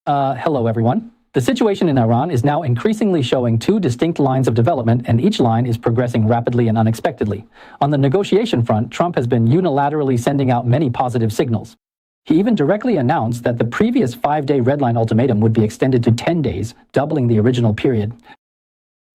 Hello, everyone. The situation in Iran is now increasingly showing two distinct lines of development, and each line is progressing rapidly and unexpectedly. On the negotiation front, Trump has been unilaterally sending out many positive signals. He even directly announced that the previous 5-day red line ultimatum would be extended to 10 days, doubling the original period.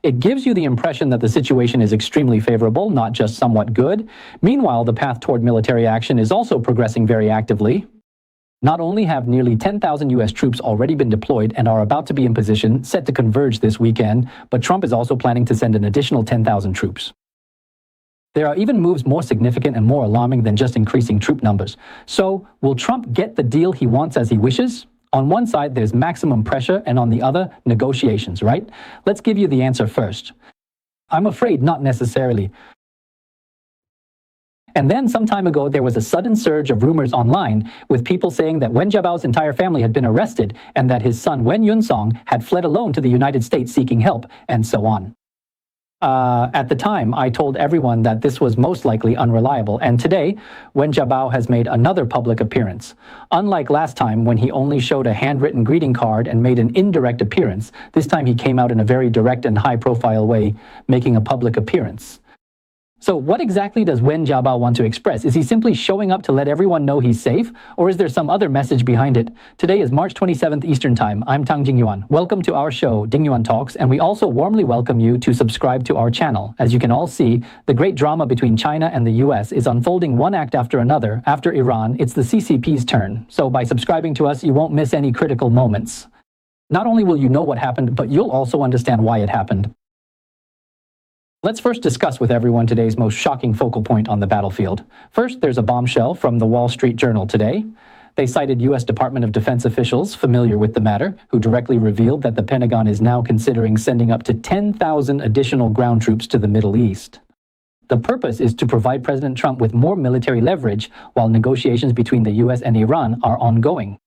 It gives you the impression that the situation is extremely favorable, not just somewhat good. Meanwhile, the path toward military action is also progressing very actively. Not only have nearly 10,000 U.S. troops already been deployed and are about to be in position, set to converge this weekend, but Trump is also planning to send an additional 10,000 troops. There are even moves more significant and more alarming than just increasing troop numbers. So, will Trump get the deal he wants as he wishes? On one side, there's maximum pressure, and on the other, negotiations, right? Let's give you the answer first. I'm afraid not necessarily. And then some time ago, there was a sudden surge of rumors online with people saying that Wen Jiabao's entire family had been arrested and that his son Wen Yunsong had fled alone to the United States seeking help, and so on. At the time, I told everyone that this was most likely unreliable, and today, Wen Jiabao has made another public appearance. Unlike last time when he only showed a handwritten greeting card and made an indirect appearance, this time he came out in a very direct and high-profile way, making a public appearance. So what exactly does Wen Jiabao want to express? Is he simply showing up to let everyone know he's safe? Or is there some other message behind it? Today is March 27th Eastern Time. I'm Tang Jingyuan. Welcome to our show, Jingyuan Talks, and we also warmly welcome you to subscribe to our channel. As you can all see, the great drama between China and the US is unfolding one act after another. After Iran, it's the CCP's turn. So by subscribing to us, you won't miss any critical moments. Not only will you know what happened, but you'll also understand why it happened. Let's first discuss with everyone today's most shocking focal point on the battlefield. First, there's a bombshell from the Wall Street Journal today. They cited U.S. Department of Defense officials familiar with the matter, who directly revealed that the Pentagon is now considering sending up to 10,000 additional ground troops to the Middle East. The purpose is to provide President Trump with more military leverage while negotiations between the U.S. and Iran are ongoing.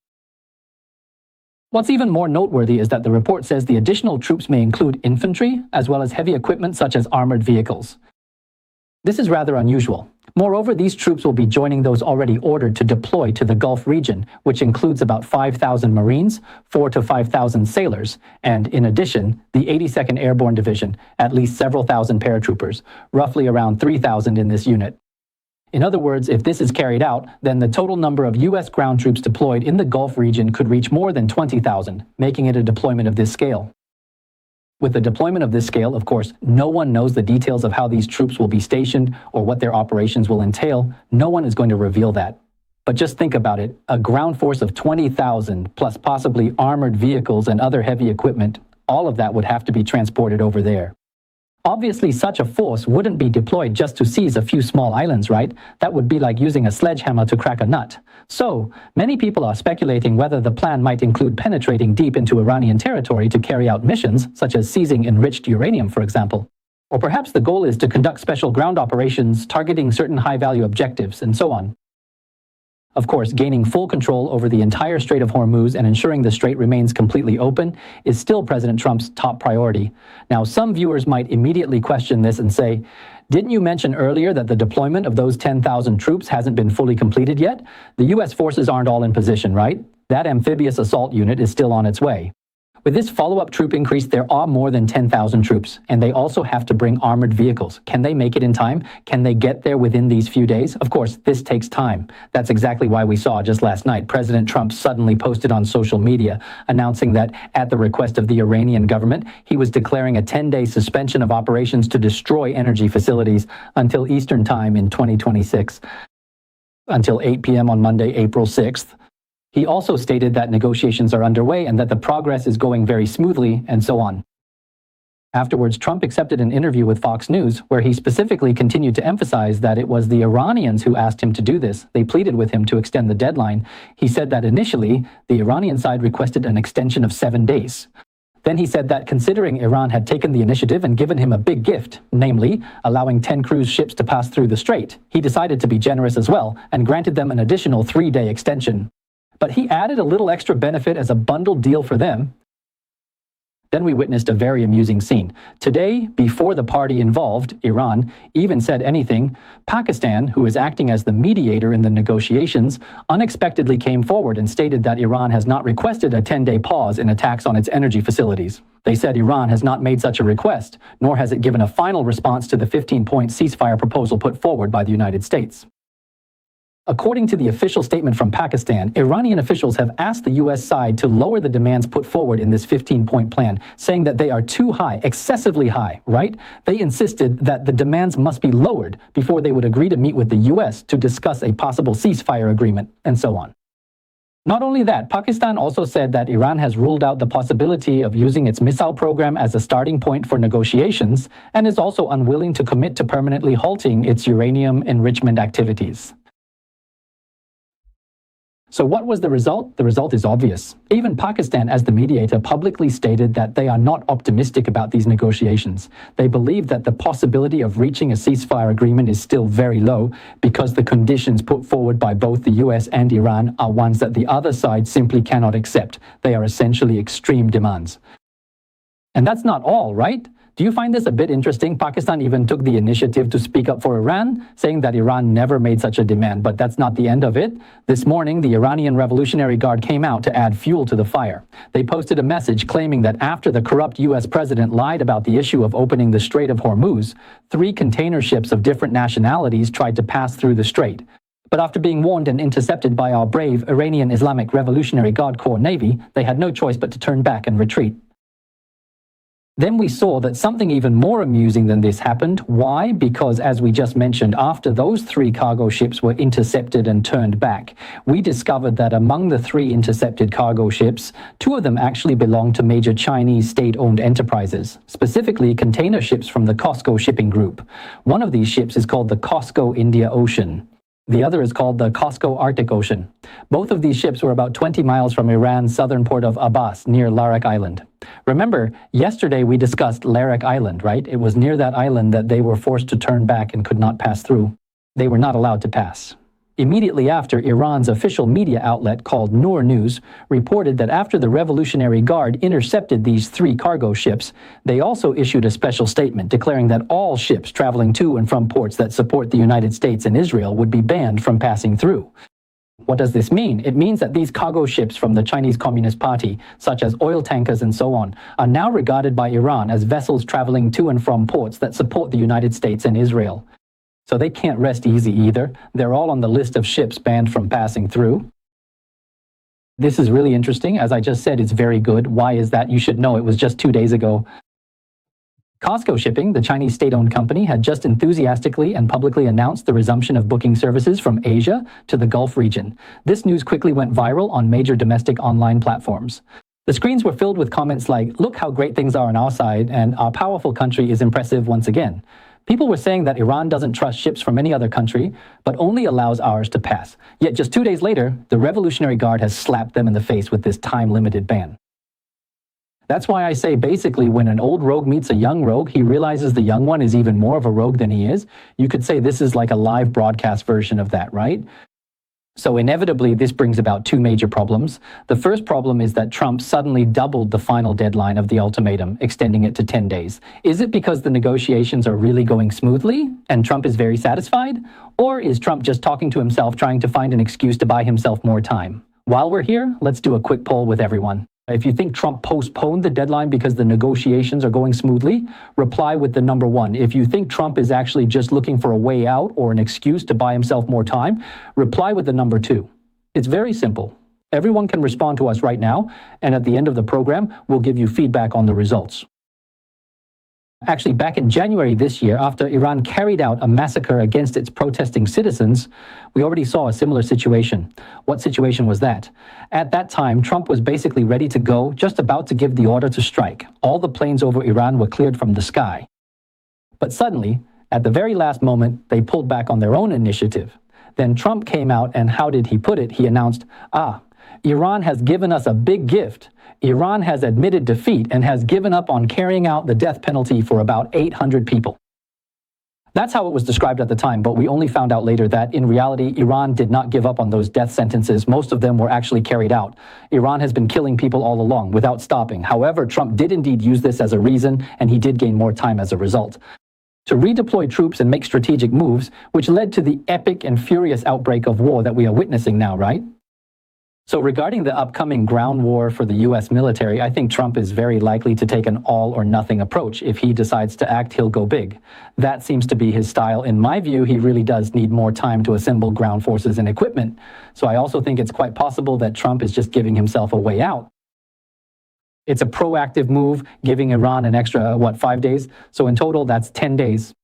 What's even more noteworthy is that the report says the additional troops may include infantry, as well as heavy equipment such as armored vehicles. This is rather unusual. Moreover, these troops will be joining those already ordered to deploy to the Gulf region, which includes about 5,000 Marines, 4,000 to 5,000 sailors, and in addition, the 82nd Airborne Division, at least several thousand paratroopers, roughly around 3,000 in this unit. In other words, if this is carried out, then the total number of U.S. ground troops deployed in the Gulf region could reach more than 20,000, making it a deployment of this scale. With the deployment of this scale, of course, no one knows the details of how these troops will be stationed or what their operations will entail. No one is going to reveal that. But just think about it, a ground force of 20,000 plus possibly armored vehicles and other heavy equipment, all of that would have to be transported over there. Obviously, such a force wouldn't be deployed just to seize a few small islands, right? That would be like using a sledgehammer to crack a nut. So, many people are speculating whether the plan might include penetrating deep into Iranian territory to carry out missions, such as seizing enriched uranium, for example. Or perhaps the goal is to conduct special ground operations targeting certain high-value objectives, and so on. Of course, gaining full control over the entire Strait of Hormuz and ensuring the strait remains completely open is still President Trump's top priority. Now, some viewers might immediately question this and say, didn't you mention earlier that the deployment of those 10,000 troops hasn't been fully completed yet? The U.S. forces aren't all in position, right? That amphibious assault unit is still on its way. With this follow-up troop increase, there are more than 10,000 troops, and they also have to bring armored vehicles. Can they make it in time? Can they get there within these few days? Of course, this takes time. That's exactly why we saw just last night President Trump suddenly posted on social media, announcing that, at the request of the Iranian government, he was declaring a 10-day suspension of operations to destroy energy facilities until Eastern Time in 2026, until 8 p.m. on Monday, April 6th. He also stated that negotiations are underway and that the progress is going very smoothly, and so on. Afterwards, Trump accepted an interview with Fox News, where he specifically continued to emphasize that it was the Iranians who asked him to do this. They pleaded with him to extend the deadline. He said that initially, the Iranian side requested an extension of 7 days. Then he said that considering Iran had taken the initiative and given him a big gift, namely, allowing 10 cruise ships to pass through the strait, he decided to be generous as well and granted them an additional 3-day extension. But he added a little extra benefit as a bundled deal for them. Then we witnessed a very amusing scene. Today, before the party involved, Iran, even said anything, Pakistan, who is acting as the mediator in the negotiations, unexpectedly came forward and stated that Iran has not requested a 10-day pause in attacks on its energy facilities. They said Iran has not made such a request, nor has it given a final response to the 15-point ceasefire proposal put forward by the United States. According to the official statement from Pakistan, Iranian officials have asked the U.S. side to lower the demands put forward in this 15-point plan, saying that they are too high, excessively high, right? They insisted that the demands must be lowered before they would agree to meet with the U.S. to discuss a possible ceasefire agreement, and so on. Not only that, Pakistan also said that Iran has ruled out the possibility of using its missile program as a starting point for negotiations, and is also unwilling to commit to permanently halting its uranium enrichment activities. So what was the result? The result is obvious. Even Pakistan, as the mediator, publicly stated that they are not optimistic about these negotiations. They believe that the possibility of reaching a ceasefire agreement is still very low because the conditions put forward by both the US and Iran are ones that the other side simply cannot accept. They are essentially extreme demands. And that's not all, right? Do you find this a bit interesting? Pakistan even took the initiative to speak up for Iran, saying that Iran never made such a demand, but that's not the end of it. This morning, the Iranian Revolutionary Guard came out to add fuel to the fire. They posted a message claiming that after the corrupt US president lied about the issue of opening the Strait of Hormuz, 3 container ships of different nationalities tried to pass through the strait. But after being warned and intercepted by our brave Iranian Islamic Revolutionary Guard Corps Navy, they had no choice but to turn back and retreat. Then we saw that something even more amusing than this happened. Why? Because, as we just mentioned, after those 3 cargo ships were intercepted and turned back, we discovered that among the 3 intercepted cargo ships, 2 of them actually belonged to major Chinese state-owned enterprises, specifically container ships from the COSCO shipping group. One of these ships is called the COSCO India Ocean. The other is called the COSCO Arctic Ocean. Both of these ships were about 20 miles from Iran's southern port of Abbas, near Larak Island. Remember, yesterday we discussed Larak Island, right? It was near that island that they were forced to turn back and could not pass through. They were not allowed to pass. Immediately after, Iran's official media outlet called Noor News reported that after the Revolutionary Guard intercepted these 3 cargo ships, they also issued a special statement declaring that all ships traveling to and from ports that support the United States and Israel would be banned from passing through. What does this mean? It means that these cargo ships from the Chinese Communist Party, such as oil tankers and so on, are now regarded by Iran as vessels traveling to and from ports that support the United States and Israel. So they can't rest easy either. They're all on the list of ships banned from passing through. This is really interesting. As I just said, it's very good. Why is that? You should know it was just 2 days ago. COSCO Shipping, the Chinese state-owned company, had just enthusiastically and publicly announced the resumption of booking services from Asia to the Gulf region. This news quickly went viral on major domestic online platforms. The screens were filled with comments like, "Look how great things are on our side," and "Our powerful country is impressive once again." People were saying that Iran doesn't trust ships from any other country, but only allows ours to pass. Yet just 2 days later, the Revolutionary Guard has slapped them in the face with this time-limited ban. That's why I say basically when an old rogue meets a young rogue, he realizes the young one is even more of a rogue than he is. You could say this is like a live broadcast version of that, right? So inevitably, this brings about 2 major problems. The first problem is that Trump suddenly doubled the final deadline of the ultimatum, extending it to 10 days. Is it because the negotiations are really going smoothly and Trump is very satisfied? Or is Trump just talking to himself, trying to find an excuse to buy himself more time? While we're here, let's do a quick poll with everyone. If you think Trump postponed the deadline because the negotiations are going smoothly, reply with the number 1. If you think Trump is actually just looking for a way out or an excuse to buy himself more time, reply with the number 2. It's very simple. Everyone can respond to us right now, and at the end of the program, we'll give you feedback on the results. Actually, back in January this year, after Iran carried out a massacre against its protesting citizens, we already saw a similar situation. What situation was that? At that time, Trump was basically ready to go, just about to give the order to strike. All the planes over Iran were cleared from the sky. But suddenly, at the very last moment, they pulled back on their own initiative. Then Trump came out, and how did he put it? He announced, Iran has given us a big gift. Iran has admitted defeat and has given up on carrying out the death penalty for about 800 people. That's how it was described at the time, but we only found out later that, in reality, Iran did not give up on those death sentences. Most of them were actually carried out. Iran has been killing people all along without stopping. However, Trump did indeed use this as a reason, and he did gain more time as a result to redeploy troops and make strategic moves, which led to the epic and furious outbreak of war that we are witnessing now, right? So regarding the upcoming ground war for the US military, I think Trump is very likely to take an all-or-nothing approach. If he decides to act, he'll go big. That seems to be his style. In my view, he really does need more time to assemble ground forces and equipment. So I also think it's quite possible that Trump is just giving himself a way out. It's a proactive move, giving Iran an extra, 5 days? So in total, that's 10 days.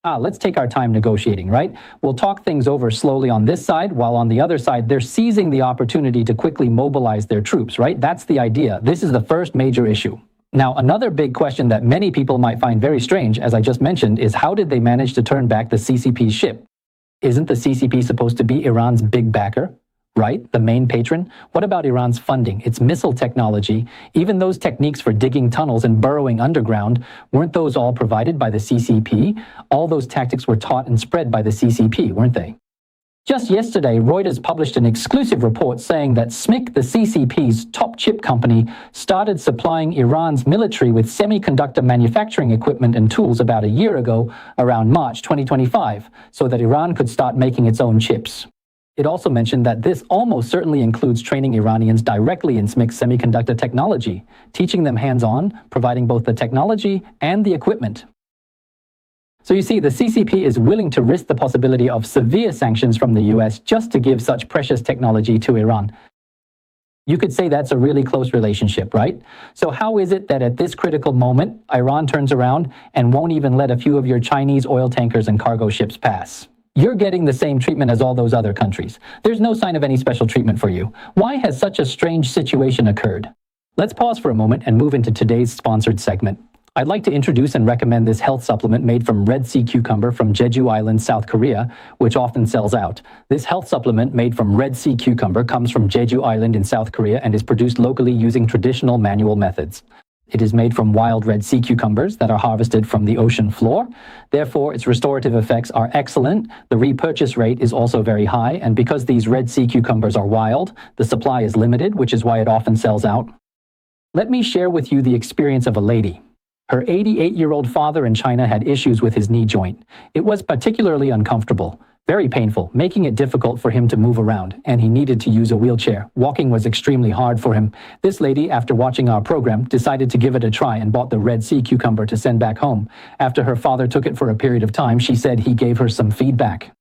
Let's take our time negotiating, right? We'll talk things over slowly on this side, while on the other side, they're seizing the opportunity to quickly mobilize their troops, right? That's the idea. This is the first major issue. Now, another big question that many people might find very strange, as I just mentioned, is how did they manage to turn back the CCP's ship? Isn't the CCP supposed to be Iran's big backer? Right? The main patron? What about Iran's funding, its missile technology, even those techniques for digging tunnels and burrowing underground? Weren't those all provided by the CCP? All those tactics were taught and spread by the CCP, weren't they? Just yesterday, Reuters published an exclusive report saying that SMIC, the CCP's top chip company, started supplying Iran's military with semiconductor manufacturing equipment and tools about a year ago, around March 2025, so that Iran could start making its own chips. It also mentioned that this almost certainly includes training Iranians directly in SMIC's semiconductor technology, teaching them hands-on, providing both the technology and the equipment. So you see, the CCP is willing to risk the possibility of severe sanctions from the US just to give such precious technology to Iran. You could say that's a really close relationship, right? So how is it that at this critical moment, Iran turns around and won't even let a few of your Chinese oil tankers and cargo ships pass? You're getting the same treatment as all those other countries. There's no sign of any special treatment for you. Why has such a strange situation occurred? Let's pause for a moment and move into today's sponsored segment. I'd like to introduce and recommend this health supplement made from Red Sea cucumber from Jeju Island, South Korea, which often sells out. This health supplement made from Red Sea cucumber comes from Jeju Island in South Korea and is produced locally using traditional manual methods. It is made from wild Red Sea cucumbers that are harvested from the ocean floor. Therefore, its restorative effects are excellent. The repurchase rate is also very high, and because these Red Sea cucumbers are wild, the supply is limited, which is why it often sells out. Let me share with you the experience of a lady. Her 88-year-old father in China had issues with his knee joint. It was particularly uncomfortable, very painful, making it difficult for him to move around, and he needed to use a wheelchair. Walking was extremely hard for him. This lady, after watching our program, decided to give it a try and bought the Red Sea cucumber to send back home. After her father took it for a period of time, she said he gave her some feedback.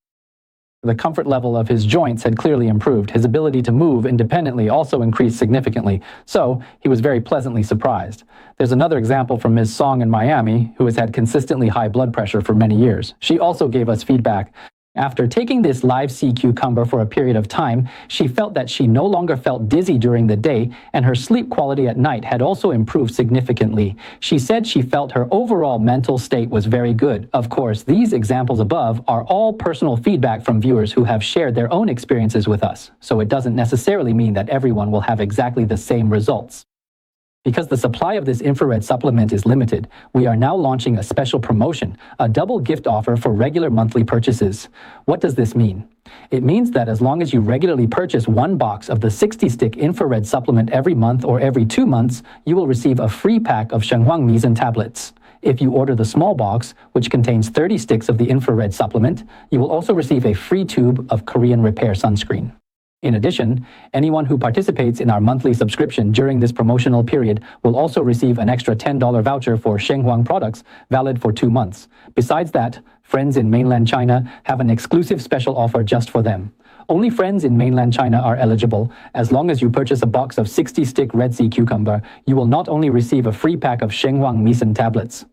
The comfort level of his joints had clearly improved. His ability to move independently also increased significantly, so he was very pleasantly surprised. There's another example from Ms. Song in Miami, who has had consistently high blood pressure for many years. She also gave us feedback. After taking this live sea cucumber for a period of time, she felt that she no longer felt dizzy during the day, and her sleep quality at night had also improved significantly. She said she felt her overall mental state was very good. Of course, these examples above are all personal feedback from viewers who have shared their own experiences with us, so it doesn't necessarily mean that everyone will have exactly the same results. Because the supply of this infrared supplement is limited, we are now launching a special promotion, a double gift offer for regular monthly purchases. What does this mean? It means that as long as you regularly purchase one box of the 60-stick infrared supplement every month or every 2 months, you will receive a free pack of Shenhuang Mizan tablets. If you order the small box, which contains 30 sticks of the infrared supplement, you will also receive a free tube of Korean Repair sunscreen. In addition, anyone who participates in our monthly subscription during this promotional period will also receive an extra $10 voucher for Shenhuang products, valid for 2 months. Besides that, friends in mainland China have an exclusive special offer just for them. Only friends in mainland China are eligible. As long as you purchase a box of 60-stick Red Sea cucumber, you will not only receive a free pack of Shenhuang Mizan tablets,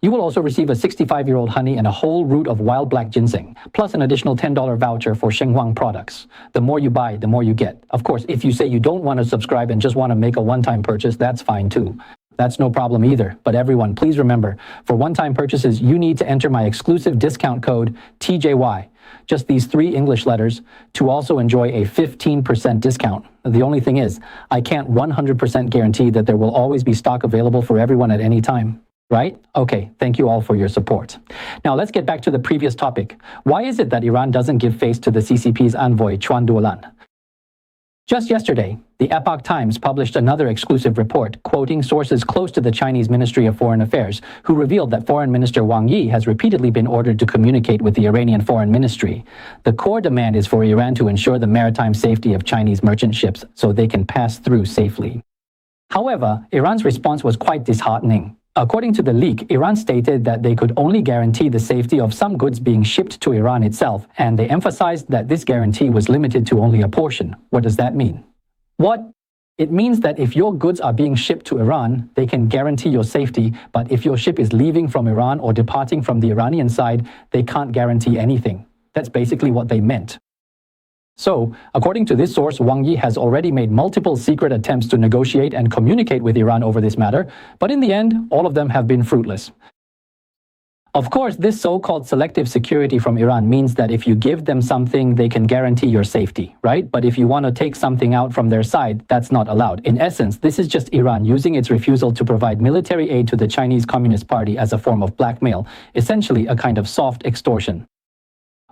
you will also receive a 65-year-old honey and a whole root of wild black ginseng, plus an additional $10 voucher for Shenhuang products. The more you buy, the more you get. Of course, if you say you don't want to subscribe and just want to make a one-time purchase, that's fine too. That's no problem either. But everyone, please remember, for one-time purchases, you need to enter my exclusive discount code TJY, just these 3 English letters, to also enjoy a 15% discount. The only thing is, I can't 100% guarantee that there will always be stock available for everyone at any time. Right? Okay, thank you all for your support. Now let's get back to the previous topic. Why is it that Iran doesn't give face to the CCP's envoy, Chuan Duolan? Just yesterday, the Epoch Times published another exclusive report quoting sources close to the Chinese Ministry of Foreign Affairs, who revealed that Foreign Minister Wang Yi has repeatedly been ordered to communicate with the Iranian Foreign Ministry. The core demand is for Iran to ensure the maritime safety of Chinese merchant ships so they can pass through safely. However, Iran's response was quite disheartening. According to the leak, Iran stated that they could only guarantee the safety of some goods being shipped to Iran itself, and they emphasized that this guarantee was limited to only a portion. What does that mean? What? It means that if your goods are being shipped to Iran, they can guarantee your safety, but if your ship is leaving from Iran or departing from the Iranian side, they can't guarantee anything. That's basically what they meant. So, according to this source, Wang Yi has already made multiple secret attempts to negotiate and communicate with Iran over this matter, but in the end, all of them have been fruitless. Of course, this so-called selective security from Iran means that if you give them something, they can guarantee your safety, right? But if you want to take something out from their side, that's not allowed. In essence, this is just Iran using its refusal to provide military aid to the Chinese Communist Party as a form of blackmail, essentially a kind of soft extortion.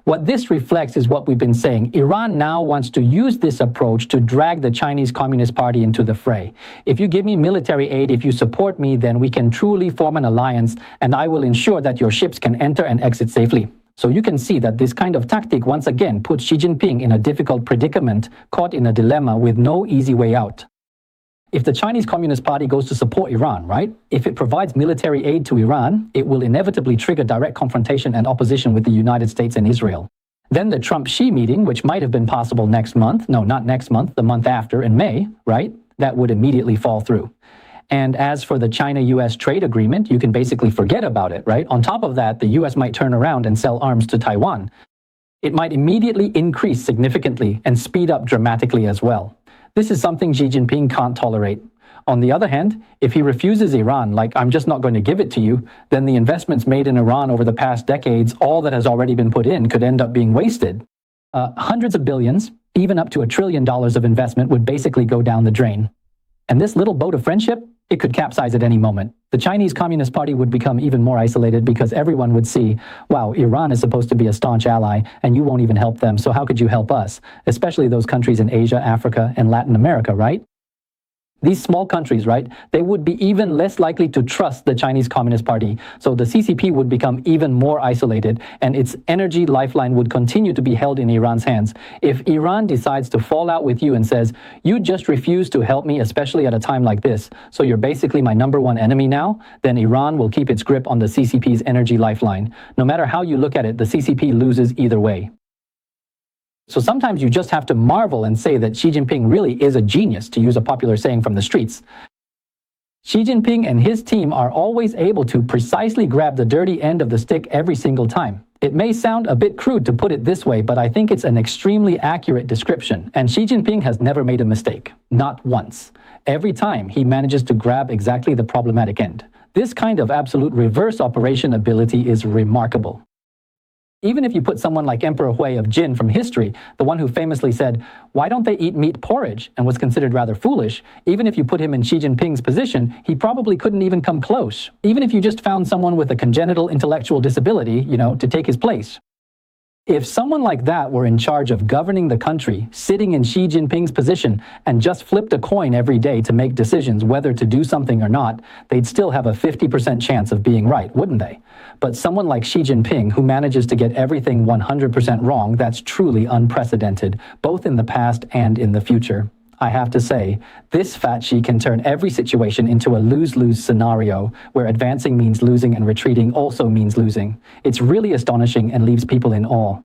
What this reflects is what we've been saying. Iran now wants to use this approach to drag the Chinese Communist Party into the fray. If you give me military aid, if you support me, then we can truly form an alliance, and I will ensure that your ships can enter and exit safely. So you can see that this kind of tactic once again puts Xi Jinping in a difficult predicament, caught in a dilemma with no easy way out. If the Chinese Communist Party goes to support Iran, right? If it provides military aid to Iran, it will inevitably trigger direct confrontation and opposition with the United States and Israel. Then the Trump-Xi meeting, which might have been possible next month, no, not next month, the month after in May, right? That would immediately fall through. And as for the China-US trade agreement, you can basically forget about it, right? On top of that, the US might turn around and sell arms to Taiwan. It might immediately increase significantly and speed up dramatically as well. This is something Xi Jinping can't tolerate. On the other hand, if he refuses Iran, like I'm just not going to give it to you, then the investments made in Iran over the past decades, all that has already been put in, could end up being wasted. Hundreds of billions, even up to $1 trillion of investment would basically go down the drain. And this little boat of friendship, it could capsize at any moment. The Chinese Communist Party would become even more isolated because everyone would see, wow, Iran is supposed to be a staunch ally, and you won't even help them, so how could you help us? Especially those countries in Asia, Africa, and Latin America, right? These small countries, right, they would be even less likely to trust the Chinese Communist Party, so the CCP would become even more isolated, and its energy lifeline would continue to be held in Iran's hands. If Iran decides to fall out with you and says, you just refuse to help me, especially at a time like this, so you're basically my number one enemy now, then Iran will keep its grip on the CCP's energy lifeline. No matter how you look at it, the CCP loses either way. So sometimes you just have to marvel and say that Xi Jinping really is a genius, to use a popular saying from the streets. Xi Jinping and his team are always able to precisely grab the dirty end of the stick every single time. It may sound a bit crude to put it this way, but I think it's an extremely accurate description, and Xi Jinping has never made a mistake. Not once. Every time he manages to grab exactly the problematic end. This kind of absolute reverse operation ability is remarkable. Even if you put someone like Emperor Hui of Jin from history, the one who famously said, why don't they eat meat porridge, and was considered rather foolish, even if you put him in Xi Jinping's position, he probably couldn't even come close, even if you just found someone with a congenital intellectual disability, to take his place. If someone like that were in charge of governing the country, sitting in Xi Jinping's position, and just flipped a coin every day to make decisions whether to do something or not, they'd still have a 50% chance of being right, wouldn't they? But someone like Xi Jinping, who manages to get everything 100% wrong, that's truly unprecedented, both in the past and in the future. I have to say, this fat Xi can turn every situation into a lose-lose scenario, where advancing means losing and retreating also means losing. It's really astonishing and leaves people in awe.